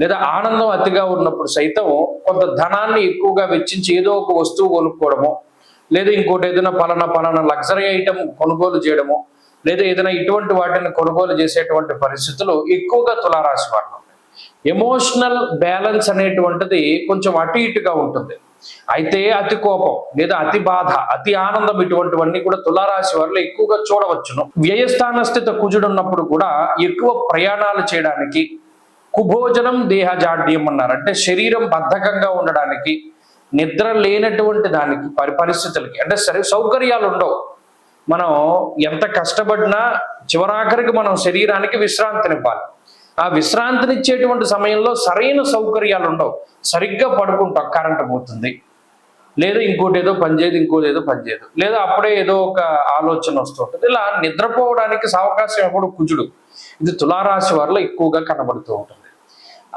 లేదా ఆనందం అతిగా ఉన్నప్పుడు సైతం కొంత ధనాన్ని ఎక్కువగా వెచ్చించి ఏదో ఒక వస్తువు కొనుక్కోవడము, లేదా ఇంకోటి ఏదైనా పలానా లగ్జరీ ఐటమ్ కొనుగోలు చేయడము, లేదా ఏదైనా ఇటువంటి వాటిని కొనుగోలు చేసేటువంటి పరిస్థితులు ఎక్కువగా తులారాశి వారిలో. ఎమోషనల్ బ్యాలెన్స్ అనేటువంటిది కొంచెం అటు ఇటుగా ఉంటుంది. అయితే అతి కోపం లేదా అతి బాధ, అతి ఆనందం ఇటువంటివన్నీ కూడా తులారాశి వారిలో ఎక్కువగా చూడవచ్చును. వ్యయస్థాన స్థిత కుజుడు ఉన్నప్పుడు కూడా ఎక్కువ ప్రయాణాలు చేయడానికి, కుభోజనం దేహజాడ్యం అన్నారు, అంటే శరీరం బద్ధకంగా ఉండడానికి, నిద్ర లేనటువంటి దానికి పరిస్థితులకి, అంటే సౌకర్యాలు ఉండవు. మనం ఎంత కష్టపడినా చివరాఖరికి మనం శరీరానికి విశ్రాంతినివ్వాలి. ఆ విశ్రాంతినిచ్చేటువంటి సమయంలో సరైన సౌకర్యాలు ఉండవు. సరిగ్గా పడుకుంటాం, కరెంటు పోతుంది, లేదా ఇంకోటి ఏదో పనిచేయదు, ఇంకోటి ఏదో పనిచేయదు, లేదా అప్పుడే ఏదో ఒక ఆలోచన వస్తుంటుంది. ఇలా నిద్రపోవడానికి అవకాశం ఎప్పుడు కుజుడు. ఇది తులారాశి వారిలో ఎక్కువగా కనబడుతూ ఉంటుంది.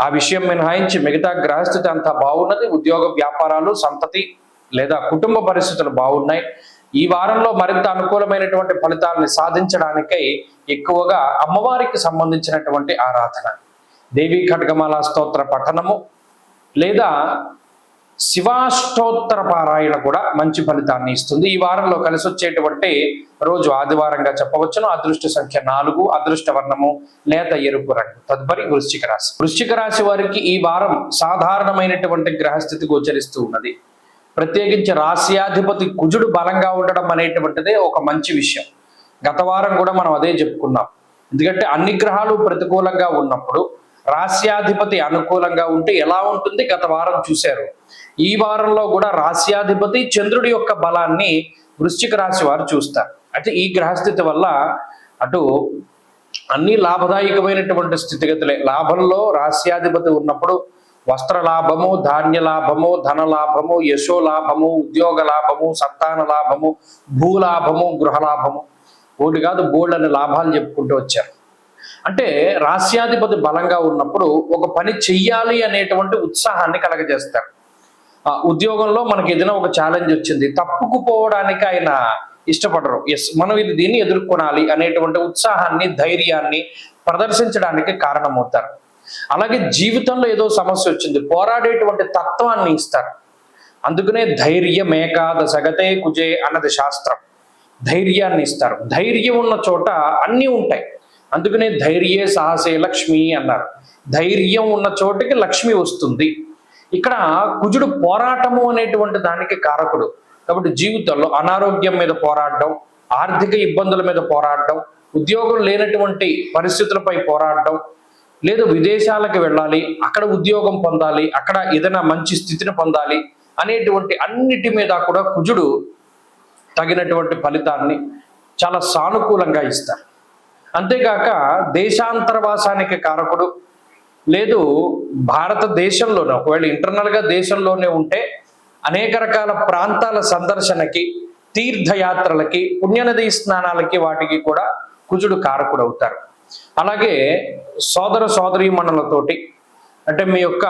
ఆ విషయం మినహాయించి మిగతా గ్రహస్థితి అంతా బాగున్నది. ఉద్యోగ వ్యాపారాలు, సంతతి లేదా కుటుంబ పరిస్థితులు బాగున్నాయి. ఈ వారంలో మరింత అనుకూలమైనటువంటి ఫలితాలను సాధించడానికై ఎక్కువగా అమ్మవారికి సంబంధించినటువంటి ఆరాధన, దేవీ ఖడ్గమాల స్తోత్ర పఠనము లేదా శివాష్టోత్తర పారాయణ కూడా మంచి ఫలితాన్ని ఇస్తుంది. ఈ వారంలో కలిసి వచ్చేటువంటి రోజు ఆదివారంగా చెప్పవచ్చును. అదృష్ట సంఖ్య 4, అదృష్ట వర్ణము లేత ఎరుపు రంగు. తదుపరి వృశ్చిక రాశి. వృశ్చిక రాశి వారికి ఈ వారం సాధారణమైనటువంటి గ్రహస్థితి గోచరిస్తూ ఉన్నది. ప్రత్యేకించి రాశ్యాధిపతి కుజుడు బలంగా ఉండడం అనేటువంటిదే ఒక మంచి విషయం. గత వారం కూడా మనం అదే చెప్పుకున్నాం. ఎందుకంటే అన్ని గ్రహాలు ప్రతికూలంగా ఉన్నప్పుడు రాశ్యాధిపతి అనుకూలంగా ఉంటే ఎలా ఉంటుంది గత వారం చూశారు. ఈ వారంలో కూడా రాశ్యాధిపతి చంద్రుడి యొక్క బలాన్ని వృశ్చిక రాశి వారు చూస్తారు. అయితే ఈ గ్రహస్థితి వల్ల అటు అన్ని లాభదాయకమైనటువంటి స్థితిగతులే. లాభంలో రాశ్యాధిపతి ఉన్నప్పుడు వస్త్ర లాభము, ధాన్య లాభము, ధన లాభము, యశో లాభము, ఉద్యోగ లాభము, సంతాన లాభము, భూలాభము, గృహ లాభము, ఒకటి కాదు బోల్డ్ లాభాలు చెప్పుకుంటూ వచ్చారు. అంటే రాశ్యాధిపతి బలంగా ఉన్నప్పుడు ఒక పని చెయ్యాలి అనేటువంటి ఉత్సాహాన్ని కలగజేస్తారు. ఉద్యోగంలో మనకి ఏదైనా ఒక ఛాలెంజ్ వచ్చింది, తప్పుకుపోవడానికి ఆయన ఇష్టపడరు. మనం దీన్ని ఎదుర్కొనాలి అనేటువంటి ఉత్సాహాన్ని, ధైర్యాన్ని ప్రదర్శించడానికి కారణమవుతారు. అలాగే జీవితంలో ఏదో సమస్య వచ్చింది, పోరాడేటువంటి తత్వాన్ని ఇస్తారు. అందుకనే ధైర్యం ఏకాదశగతే కుజే అన్నది శాస్త్రం. ధైర్యాన్ని ఇస్తారు. ధైర్యం ఉన్న చోట అన్నీ ఉంటాయి. అందుకనే ధైర్యే సాహసే లక్ష్మి అన్నారు. ధైర్యం ఉన్న చోటికి లక్ష్మి వస్తుంది. ఇక్కడ కుజుడు పోరాటము అనేటువంటి దానికి కారకుడు. కాబట్టి జీవితంలో అనారోగ్యం మీద పోరాడడం, ఆర్థిక ఇబ్బందుల మీద పోరాడడం, ఉద్యోగం లేనటువంటి పరిస్థితులపై పోరాడడం, లేదా విదేశాలకు వెళ్ళాలి, అక్కడ ఉద్యోగం పొందాలి, అక్కడ ఏదైనా మంచి స్థితిని పొందాలి అనేటువంటి అన్నిటి మీద కూడా కుజుడు తగినటువంటి ఫలితాన్ని చాలా సానుకూలంగా ఇస్తారు. అంతేకాక దేశాంతరవాసానికి కారకుడు. లేదు భారతదేశంలోనే, ఒకవేళ ఇంటర్నల్గా దేశంలోనే ఉంటే అనేక రకాల ప్రాంతాల సందర్శనకి, తీర్థయాత్రలకి, పుణ్యనదీ స్నానాలకి వాటికి కూడా కుజుడు కారకుడు అవుతారు. అలాగే సోదర సోదరీమణులతోటి, అంటే మీ యొక్క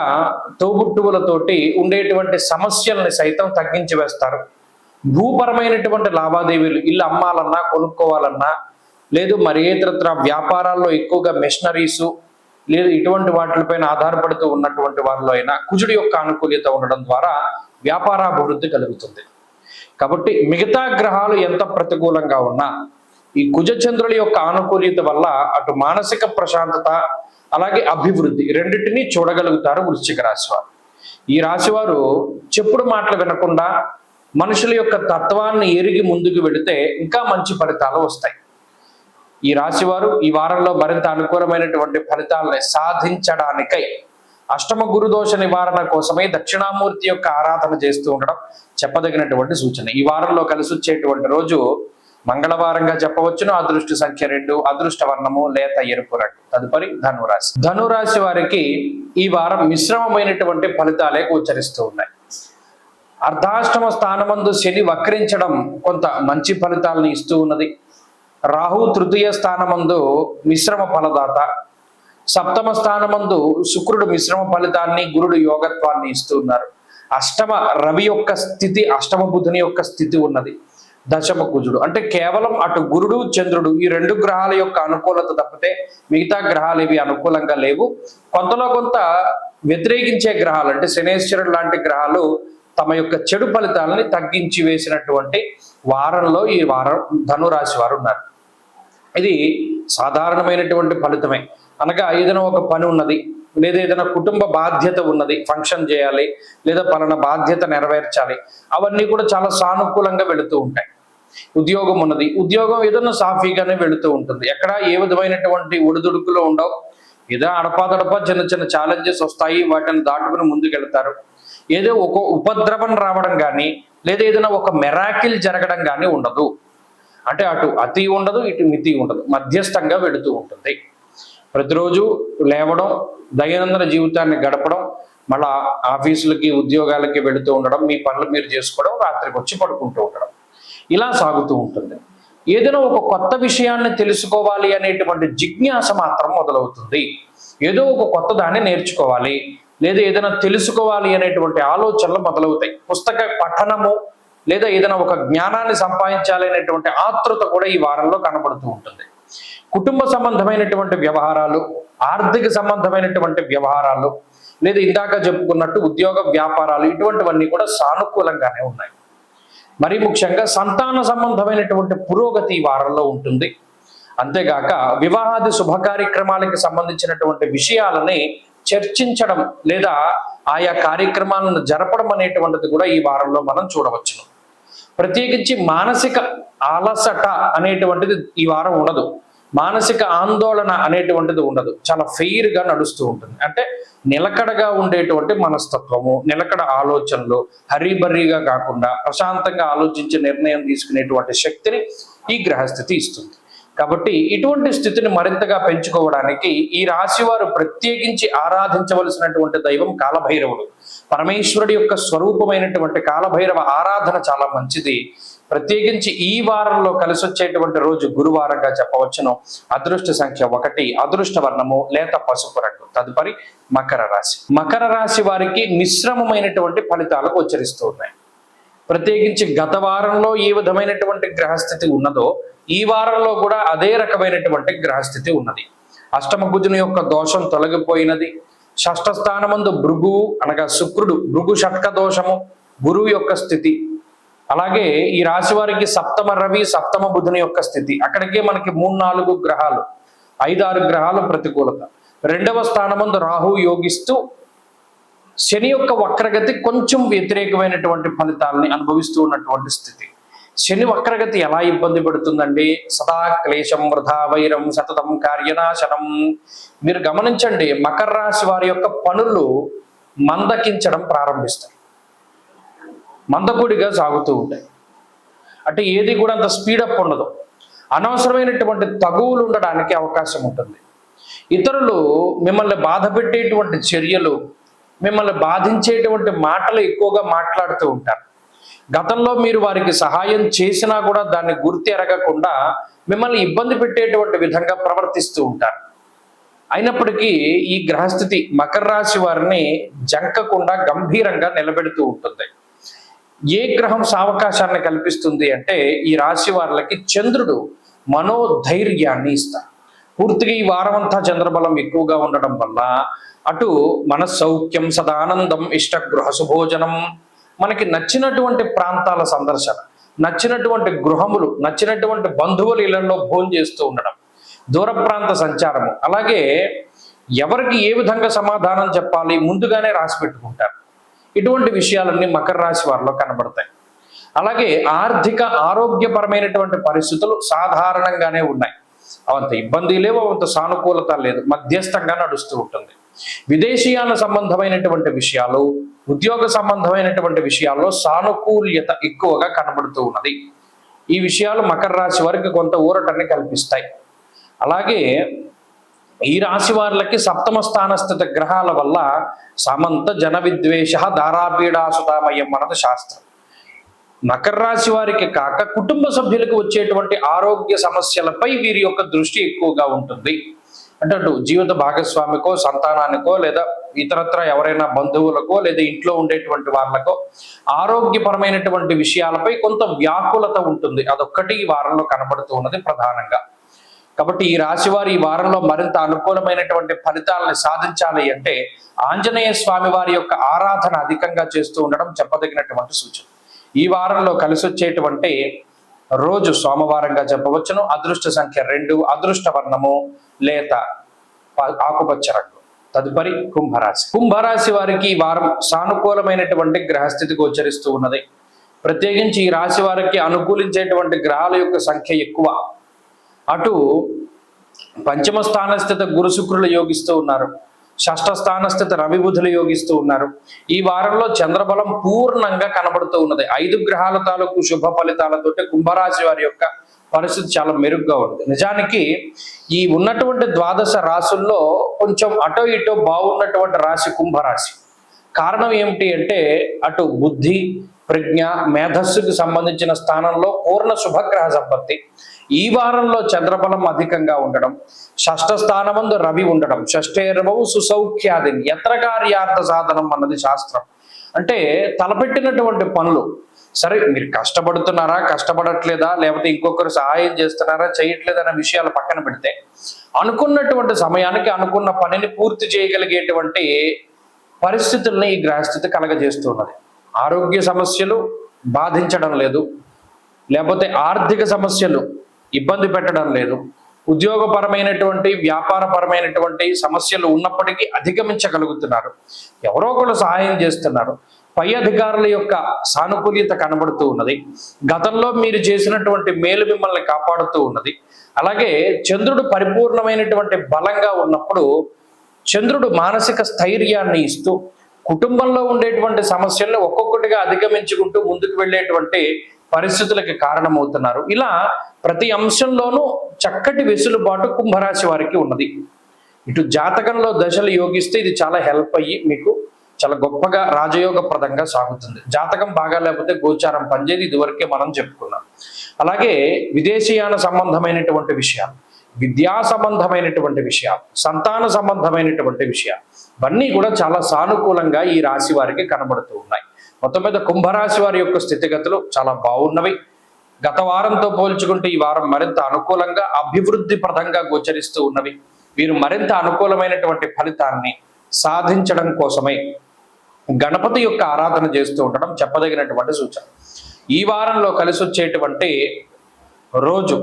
తోబుట్టువులతోటి ఉండేటువంటి సమస్యల్ని సైతం తగ్గించి వేస్తారు. భూపరమైనటువంటి లావాదేవీలు, ఇల్లు అమ్మాలన్నా, కొనుక్కోవాలన్నా, లేదు మరి ఇతరత్ర వ్యాపారాల్లో ఎక్కువగా మెషినరీసు లేదు ఇటువంటి వాటిపైన ఆధారపడుతూ ఉన్నటువంటి వారిలో అయినా కుజుడి యొక్క అనుకూల్యత ఉండడం ద్వారా వ్యాపారాభివృద్ధి కలుగుతుంది. కాబట్టి మిగతా గ్రహాలు ఎంత ప్రతికూలంగా ఉన్నా ఈ కుజచంద్రుల యొక్క ఆనుకూల్యత వల్ల అటు మానసిక ప్రశాంతత అలాగే అభివృద్ధి రెండింటినీ చూడగలుగుతారు వృశ్చిక రాశి వారు. ఈ రాశివారు చెప్పుడు మాటలు వినకుండా మనుషుల యొక్క తత్వాన్ని ఎరిగి ముందుకు వెళితే ఇంకా మంచి ఫలితాలు వస్తాయి. ఈ రాశివారు ఈ వారంలో మరింత అనుకూలమైనటువంటి ఫలితాలని సాధించడానికై అష్టమ గురుదోష నివారణ కోసమై దక్షిణామూర్తి యొక్క ఆరాధన చేస్తూ ఉండడం చెప్పదగినటువంటి సూచన. ఈ వారంలో కలిసి వచ్చేటువంటి రోజు మంగళవారంగా చెప్పవచ్చును. అదృష్ట సంఖ్య 2, అదృష్ట వర్ణము లేత ఎరుపు రంగు. తదుపరి ధనురాశి. ధనురాశి వారికి ఈ వారం మిశ్రమమైనటువంటి ఫలితాలే గోచరిస్తూ ఉన్నాయి. అర్ధాష్టమ స్థానమందు శని వక్రించడం కొంత మంచి ఫలితాలను ఇస్తూ ఉన్నది. రాహు తృతీయ స్థానమందు మిశ్రమ ఫలదాత, సప్తమ స్థానమందు శుక్రుడు మిశ్రమ ఫలితాన్ని, గురుడు యోగత్వాన్ని ఇస్తూ ఉన్నారు. అష్టమ రవి యొక్క స్థితి, అష్టమ బుధుని యొక్క స్థితి ఉన్నది. దశమ కుజుడు, అంటే కేవలం అటు గురుడు చంద్రుడు ఈ 2 గ్రహాల యొక్క అనుకూలత తప్పితే మిగతా గ్రహాలు ఇవి అనుకూలంగా లేవు. కొంతలో కొంత వ్యతిరేకించే గ్రహాలు అంటే శనేశ్వరుడు లాంటి గ్రహాలు తమ యొక్క చెడు ఫలితాలని తగ్గించి వేసినటువంటి వారంలో ఈ వారం ధనురాశి వారు ఉన్నారు. ఇది సాధారణమైనటువంటి ఫలితమే. అనగా ఏదైనా ఒక పని ఉన్నది, లేదా ఏదైనా కుటుంబ బాధ్యత ఉన్నది, ఫంక్షన్ చేయాలి, లేదా పలానా బాధ్యత నెరవేర్చాలి, అవన్నీ కూడా చాలా సానుకూలంగా వెళుతూ ఉంటాయి. ఉద్యోగం ఉన్నది, ఉద్యోగం ఏదైనా సాఫీగానే వెళుతూ ఉంటుంది. ఎక్కడ ఏ విధమైనటువంటి ఒడిదుడుకులు ఉండవు. ఏదో అడపాదడపా చిన్న చిన్న ఛాలెంజెస్ వస్తాయి, వాటిని దాటుకుని ముందుకెళ్తారు. ఏదో ఒక ఉపద్రవం రావడం కానీ, లేదా ఏదైనా ఒక మెరాకిల్ జరగడం కానీ ఉండదు. అంటే అటు అతి ఉండదు, ఇటు మితి ఉండదు, మధ్యస్థంగా వెళుతూ ఉంటుంది. ప్రతిరోజు లేవడం, దైనందిన జీవితాన్ని గడపడం, మళ్ళా ఆఫీసులకి ఉద్యోగాలకి వెళుతూ ఉండడం, మీ పనులు మీరు చేసుకోవడం, రాత్రికి వచ్చి పడుకుంటూ ఉండడం, ఇలా సాగుతూ ఉంటుంది. ఏదైనా ఒక కొత్త విషయాన్ని తెలుసుకోవాలి అనేటువంటి జిజ్ఞాస మాత్రం మొదలవుతుంది. ఏదో ఒక కొత్త దాన్ని నేర్చుకోవాలి, లేదా ఏదైనా తెలుసుకోవాలి అనేటువంటి ఆలోచనలు మొదలవుతాయి. పుస్తక పఠనము, లేదా ఏదైనా ఒక జ్ఞానాన్ని సంపాదించాలి అనేటువంటి ఆతృత కూడా ఈ వారంలో కనబడుతూ ఉంటుంది. కుటుంబ సంబంధమైనటువంటి వ్యవహారాలు, ఆర్థిక సంబంధమైనటువంటి వ్యవహారాలు, లేదా ఇందాక చెప్పుకున్నట్టు ఉద్యోగ వ్యాపారాలు, ఇటువంటివన్నీ కూడా సానుకూలంగానే ఉన్నాయి. మరి ముఖ్యంగా సంతాన సంబంధమైనటువంటి పురోగతి ఈ వారంలో ఉంటుంది. అంతేగాక వివాహాది శుభ కార్యక్రమాలకి సంబంధించినటువంటి విషయాలని చర్చించడం, లేదా ఆయా కార్యక్రమాలను జరపడం అనేటువంటిది కూడా ఈ వారంలో మనం చూడవచ్చును. ప్రత్యేకించి మానసిక అలసట అనేటువంటిది ఈ వారం ఉండదు. మానసిక ఆందోళన అనేటువంటిది ఉండదు. చాలా ఫెయిర్గా నడుస్తూ ఉంటుంది. అంటే నిలకడగా ఉండేటువంటి మనస్తత్వము, నిలకడ ఆలోచనలు, హరీబరీగా కాకుండా ప్రశాంతంగా ఆలోచించి నిర్ణయం తీసుకునేటువంటి శక్తిని ఈ గ్రహస్థితి ఇస్తుంది. కాబట్టి ఇటువంటి స్థితిని మరింతగా పెంచుకోవడానికి ఈ రాశి వారు ప్రత్యేకించి ఆరాధించవలసినటువంటి దైవం కాలభైరవుడు. పరమేశ్వరుడి యొక్క స్వరూపమైనటువంటి కాలభైరవ ఆరాధన చాలా మంచిది. ప్రత్యేకించి ఈ వారంలో కలిసి వచ్చేటువంటి రోజు గురువారంగా చెప్పవచ్చును. అదృష్ట సంఖ్య 1, అదృష్ట వర్ణము లేత పసుపు రంగు. తదుపరి మకర రాశి. మకర రాశి వారికి మిశ్రమమైనటువంటి ఫలితాలు గోచరిస్తూ ఉన్నాయి. ప్రత్యేకించి గత వారంలో ఏ విధమైనటువంటి గ్రహస్థితి ఉన్నదో ఈ వారంలో కూడా అదే రకమైనటువంటి గ్రహస్థితి ఉన్నది. అష్టమ కుజుని యొక్క దోషం తొలగిపోయినది. షష్ఠ స్థానమందు భృగు అనగా శుక్రుడు, భృగు షట్క దోషము, గురువు యొక్క స్థితి. అలాగే ఈ రాశి వారికి సప్తమ రవి, సప్తమ బుధుని యొక్క స్థితి. అక్కడికే మనకి 3-4 గ్రహాలు, 5-6 గ్రహాలు ప్రతికూలత. 2వ స్థానమందు రాహు యోగిస్తూ, శని యొక్క వక్రగతి కొంచెం వ్యతిరేకమైనటువంటి ఫలితాలని అనుభవిస్తూ ఉన్నటువంటి స్థితి. శని వక్రగతి ఎలా ఇబ్బంది పెడుతుందండి? సదా క్లేశం వృధా వైరం సతతం కార్యనాశనం. మీరు గమనించండి, మకర రాశి వారి యొక్క పనులు మందకించడం ప్రారంభిస్తాయి, మందకొడిగా సాగుతూ ఉంటాయి. అంటే ఏది కూడా అంత స్పీడప్ ఉండదు. అనవసరమైనటువంటి తగువులు ఉండడానికి అవకాశం ఉంటుంది. ఇతరులు మిమ్మల్ని బాధ పెట్టేటువంటి చర్యలు, మిమ్మల్ని బాధించేటువంటి మాటలు ఎక్కువగా మాట్లాడుతూ ఉంటారు. గతంలో మీరు వారికి సహాయం చేసినా కూడా దాన్ని గుర్తు ఎరగకుండా మిమ్మల్ని ఇబ్బంది పెట్టేటువంటి విధంగా ప్రవర్తిస్తూ ఉంటారు. అయినప్పటికీ ఈ గ్రహస్థితి మకర రాశి వారిని జంకకుండా గంభీరంగా నిలబెడుతూ ఉంటుంది. ఏ గ్రహం సావకాశాన్ని కల్పిస్తుంది అంటే ఈ రాశి వారికి చంద్రుడు మనోధైర్యాన్ని ఇస్తారు. పూర్తిగా ఈ వారం అంతా చంద్రబలం ఎక్కువగా ఉండడం వల్ల అటు మనస్సౌఖ్యం, సదానందం, ఇష్టగృహ సుభోజనం, మనకి నచ్చినటువంటి ప్రాంతాల సందర్శన, నచ్చినటువంటి గృహములు, నచ్చినటువంటి బంధువుల ఇళ్లలో భోజనం చేస్తూ ఉండడం, దూర ప్రాంత సంచారము, అలాగే ఎవరికి ఏ విధంగా సమాధానం చెప్పాలి ముందుగానే రాసి పెట్టుకుంటారు. ఇటువంటి విషయాలన్నీ మకర రాశి వారిలో కనబడతాయి. అలాగే ఆర్థిక ఆరోగ్యపరమైనటువంటి పరిస్థితులు సాధారణంగానే ఉన్నాయి. అవంత ఇబ్బంది లేవు, అవంత సానుకూలత లేదు, మధ్యస్థంగా నడుస్తూ ఉంటుంది. విదేశీయాన సంబంధమైనటువంటి విషయాలు, ఉద్యోగ సంబంధమైనటువంటి విషయాల్లో సానుకూల్యత ఎక్కువగా కనబడుతూ ఉన్నది. ఈ విషయాలు మకర రాశి వారికి కొంత ఊరటని కల్పిస్తాయి. అలాగే ఈ రాశి వారికి సప్తమ స్థానస్థిత గ్రహాల వల్ల సమంత జన విద్వేష దారాపీడాసుతామయం అన్నది శాస్త్రం. మకర రాశి వారికి కాక కుటుంబ సభ్యులకు వచ్చేటువంటి ఆరోగ్య సమస్యలపై వీరి యొక్క దృష్టి ఎక్కువగా ఉంటుంది. అంటే అటు జీవిత భాగస్వామికో, సంతానానికో, లేదా ఇతరత్ర ఎవరైనా బంధువులకో, లేదా ఇంట్లో ఉండేటువంటి వాళ్ళకో ఆరోగ్యపరమైనటువంటి విషయాలపై కొంత వ్యాకులత ఉంటుంది. అదొక్కటి ఈ వారంలో కనబడుతూ ఉన్నది ప్రధానంగా. కాబట్టి ఈ రాశి వారు ఈ వారంలో మరింత అనుకూలమైనటువంటి ఫలితాలను సాధించాలి అంటే ఆంజనేయ స్వామి వారి యొక్క ఆరాధన అధికంగా చేస్తూ ఉండడం చెప్పదగినటువంటి సూచన. ఈ వారంలో కలిసి వచ్చేటువంటి రోజు సోమవారంగా చెప్పవచ్చును. అదృష్ట సంఖ్య 2, అదృష్ట వర్ణము లేత ఆకుపచ్చ రంగు. తదుపరి కుంభరాశి. కుంభరాశి వారికి ఈ వారం సానుకూలమైనటువంటి గ్రహస్థితి గోచరిస్తూ ఉన్నది. ప్రత్యేకించి ఈ రాశి వారికి అనుకూలించేటువంటి గ్రహాల యొక్క సంఖ్య ఎక్కువ. అటు పంచమ స్థానస్థిత గురు శుక్రులు యోగిస్తూ ఉన్నారు, షష్ఠ స్థానస్థిత రవి బుధులు యోగిస్తూ ఉన్నారు. ఈ వారంలో చంద్రబలం పూర్ణంగా కనబడుతూ ఉన్నది. 5 గ్రహాల తాలూకు శుభ ఫలితాలతోటి కుంభరాశి వారి యొక్క పరిస్థితి చాలా మెరుగ్గా ఉంది. నిజానికి ఈ ఉన్నటువంటి ద్వాదశ రాశుల్లో కొంచెం అటో ఇటో బాగున్నటువంటి రాశి కుంభరాశి. కారణం ఏమిటి అంటే అటు బుద్ధి, ప్రజ్ఞ, మేధస్సుకు సంబంధించిన స్థానంలో పూర్ణ శుభగ్రహ సంపత్తి. ఈ వారంలో చంద్రబలం అధికంగా ఉండడం, షష్ఠ స్థానమందు రవి ఉండడం, షష్ఠేర్వవు సుసౌఖ్యాదిని యత్ర కార్యార్థ సాధనం అన్నది శాస్త్రం. అంటే తలపెట్టినటువంటి పనులు, సరే మీరు కష్టపడుతున్నారా, కష్టపడట్లేదా, లేకపోతే ఇంకొకరు సహాయం చేస్తున్నారా, చేయట్లేదా అనే విషయాలు పక్కన పెడితే అనుకున్నటువంటి సమయానికి అనుకున్న పనిని పూర్తి చేయగలిగేటువంటి పరిస్థితుల్ని ఈ గ్రహస్థితి కలగజేస్తున్నది. ఆరోగ్య సమస్యలు బాధించడం లేదు, లేకపోతే ఆర్థిక సమస్యలు ఇబ్బంది పెట్టడం లేదు, ఉద్యోగపరమైనటువంటి వ్యాపారపరమైనటువంటి సమస్యలు ఉన్నప్పటికీ అధిగమించగలుగుతున్నారు, ఎవరో ఒకరు సహాయం చేస్తున్నారు, పై అధికారుల యొక్క సానుకూల్యత కనబడుతూ ఉన్నది, గతంలో మీరు చేసినటువంటి మేలు మిమ్మల్ని కాపాడుతూ ఉన్నది. అలాగే చంద్రుడు పరిపూర్ణమైనటువంటి బలంగా ఉన్నప్పుడు చంద్రుడు మానసిక స్థైర్యాన్ని ఇస్తూ కుటుంబంలో ఉండేటువంటి సమస్యలను ఒక్కొక్కటిగా అధిగమించుకుంటూ ముందుకు వెళ్ళేటువంటి పరిస్థితులకి కారణమవుతున్నారు. ఇలా ప్రతి అంశంలోనూ చక్కటి వెసులుబాటు కుంభరాశి వారికి ఉన్నది. ఇటు జాతకంలో దశలు యోగిస్తే ఇది చాలా హెల్ప్ అయ్యి మీకు చాలా గొప్పగా రాజయోగప్రదంగా సాగుతుంది. జాతకం బాగా లేకపోతే గోచారం పనిచేది, ఇదివరకే మనం చెప్పుకున్నాం. అలాగే విదేశీయాన సంబంధమైనటువంటి విషయాలు, విద్యా సంబంధమైనటువంటి విషయాలు, సంతాన సంబంధమైనటువంటి విషయాలు ఇవన్నీ కూడా చాలా సానుకూలంగా ఈ రాశి వారికి కనబడుతూ ఉన్నాయి. మొత్తం మీద కుంభరాశి వారి యొక్క స్థితిగతులు చాలా బాగున్నవి. గత వారంతో పోల్చుకుంటే ఈ వారం మరింత అనుకూలంగా అభివృద్ధి ప్రదంగా గోచరిస్తూ ఉన్నవి. వీరు మరింత అనుకూలమైనటువంటి ఫలితాన్ని సాధించడం కోసమై గణపతి యొక్క ఆరాధన చేస్తూ ఉండడం చెప్పదగినటువంటి సూచన. ఈ వారంలో కలిసి వచ్చేటువంటి రోజు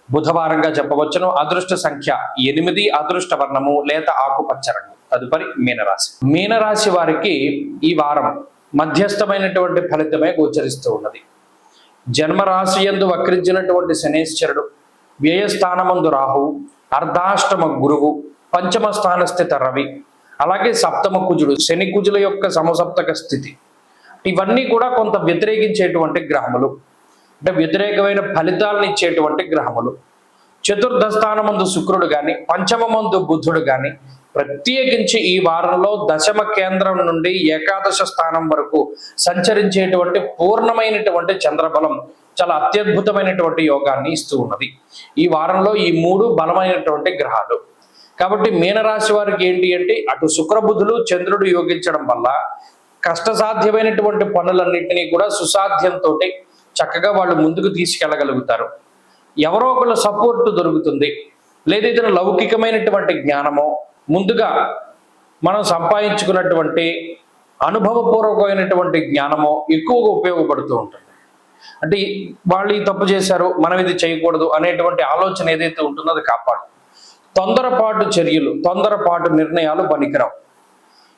బుధవారంగా చెప్పవచ్చును. అదృష్ట సంఖ్య 8, అదృష్ట వర్ణము లేత ఆకుపచ్చ రంగు. తదుపరి మీనరాశి. మీనరాశి వారికి ఈ వారం మధ్యస్థమైనటువంటి ఫలితమే గోచరిస్తూ ఉన్నది. జన్మరాశి యందు వక్రించినటువంటి శనేశ్వరుడు, వ్యయస్థానమందు రాహువు, అర్ధాష్టమ గురువు, పంచమ స్థాన స్థిత రవి, అలాగే సప్తమ కుజుడు, శని కుజుల యొక్క సమసప్తక స్థితి, ఇవన్నీ కూడా కొంత వ్యతిరేకించేటువంటి గ్రహములు, అంటే వ్యతిరేకమైన ఫలితాలను ఇచ్చేటువంటి గ్రహములు. చతుర్థ స్థానమందు శుక్రుడు కానీ, పంచమమందు బుధుడు కానీ, ప్రత్యేకించి ఈ వారంలో దశమ కేంద్రం నుండి ఏకాదశ స్థానం వరకు సంచరించేటువంటి పూర్ణమైనటువంటి చంద్రబలం చాలా అత్యద్భుతమైనటువంటి యోగాన్ని ఇస్తూ ఉన్నది. ఈ వారంలో ఈ 3 బలమైనటువంటి గ్రహాలు. కాబట్టి మీనరాశి వారికి ఏంటి అంటే అటు శుక్రబుధులు చంద్రుడు యోగించడం వల్ల కష్టసాధ్యమైనటువంటి పనులన్నింటినీ కూడా సుసాధ్యంతో చక్కగా వాళ్ళు ముందుకు తీసుకెళ్ళగలుగుతారు. ఎవరో ఒకళ్ళ సపోర్టు దొరుకుతుంది, లేదా లౌకికమైనటువంటి జ్ఞానమో ముందుగా మనం సంపాదించుకున్నటువంటి అనుభవపూర్వకమైనటువంటి జ్ఞానమో ఎక్కువగా ఉపయోగపడుతూ ఉంటుంది. అంటే వాళ్ళు ఈ తప్పు చేశారు, మనం ఇది చేయకూడదు అనేటువంటి ఆలోచన ఏదైతే ఉంటుందో అది కాపాడు. తొందరపాటు చర్యలు, తొందరపాటు నిర్ణయాలు పనికిరావు.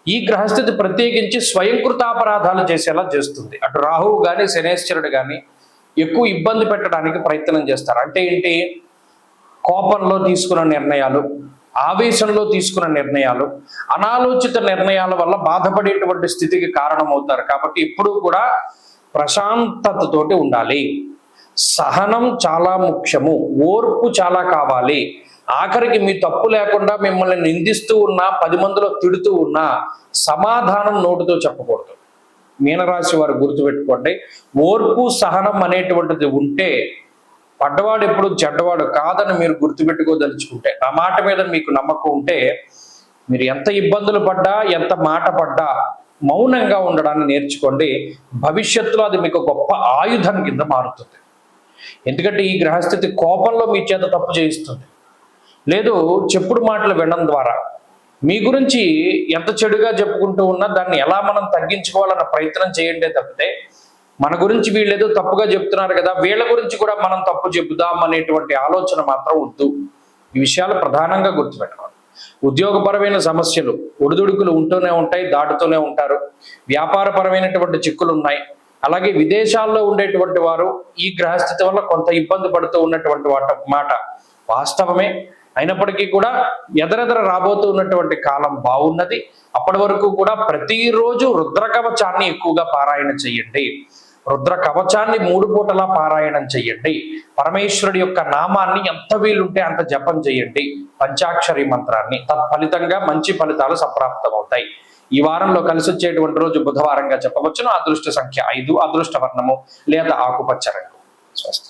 ఈ గ్రహస్థితి ప్రత్యేకించి స్వయంకృతాపరాధాలు చేసేలా చేస్తుంది. అటు రాహువు కానీ శనేశ్వరుడు కానీ ఎక్కువ ఇబ్బంది పెట్టడానికి ప్రయత్నం చేస్తారు. అంటే ఏంటి, కోపంలో తీసుకున్న నిర్ణయాలు, ఆవేశంలో తీసుకున్న నిర్ణయాలు, అనాలోచిత నిర్ణయాల వల్ల బాధపడేటువంటి స్థితికి కారణమవుతారు. కాబట్టి ఎప్పుడూ కూడా ప్రశాంతతతోటి ఉండాలి. సహనం చాలా ముఖ్యము, ఓర్పు చాలా కావాలి. ఆఖరికి మీ తప్పు లేకుండా మిమ్మల్ని నిందిస్తూ ఉన్నా, 10 మందిలో తిడుతూ ఉన్నా సమాధానం నోటితో చెప్పకూడదు. మీనరాశి వారు గుర్తుపెట్టుకోండి, ఓర్పు సహనం అనేటువంటిది ఉంటే పడ్డవాడు ఎప్పుడు చెడ్డవాడు కాదని మీరు గుర్తుపెట్టుకోదలుచుకుంటే, ఆ మాట మీద మీకు నమ్మకం ఉంటే, మీరు ఎంత ఇబ్బందులు పడ్డా, ఎంత మాట పడ్డా మౌనంగా ఉండడాన్ని నేర్చుకోండి. భవిష్యత్తులో అది మీకు గొప్ప ఆయుధం కింద మారుతుంది. ఎందుకంటే ఈ గ్రహస్థితి కోపంలో మీ చేత తప్పు చేయిస్తుంది. లేదు చెప్పుడు మాటలు వినడం ద్వారా మీ గురించి ఎంత చెడుగా చెప్పుకుంటూ ఉన్నా దాన్ని ఎలా మనం తగ్గించుకోవాలన్న ప్రయత్నం చేయండి తప్పితే మన గురించి వీళ్ళు ఏదో తప్పుగా చెప్తున్నారు కదా వీళ్ళ గురించి కూడా మనం తప్పు చెబుదాం అనేటువంటి ఆలోచన మాత్రం వద్దు. ఈ విషయాలు ప్రధానంగా గుర్తుపెట్టుకోవాలి. ఉద్యోగపరమైన సమస్యలు ఒడిదుడుకులు ఉంటూనే ఉంటాయి, దాటుతూనే ఉంటారు. వ్యాపారపరమైనటువంటి చిక్కులు ఉన్నాయి. అలాగే విదేశాల్లో ఉండేటువంటి వారు ఈ గ్రహస్థితి వల్ల కొంత ఇబ్బంది పడుతూ ఉన్నటువంటి మాట వాస్తవమే. అయినప్పటికీ కూడా ఎదరెదర రాబోతూ ఉన్నటువంటి కాలం బాగున్నది. అప్పటి వరకు కూడా ప్రతిరోజు రుద్ర కవచాన్ని ఎక్కువగా పారాయణ చెయ్యండి. రుద్ర కవచాన్ని 3 పూటలా పారాయణం చెయ్యండి. పరమేశ్వరుడి యొక్క నామాన్ని ఎంత వీలుంటే అంత జపం చేయండి, పంచాక్షరి మంత్రాన్ని. తత్ఫలితంగా మంచి ఫలితాలు సంప్రాప్తమవుతాయి. ఈ వారంలో కలిసి వచ్చేటువంటి రోజు బుధవారంగా చెప్పవచ్చును. అదృష్ట సంఖ్య 5, అదృష్ట వర్ణము లేదా ఆకుపచ్చ రంగు. స్వస్తి.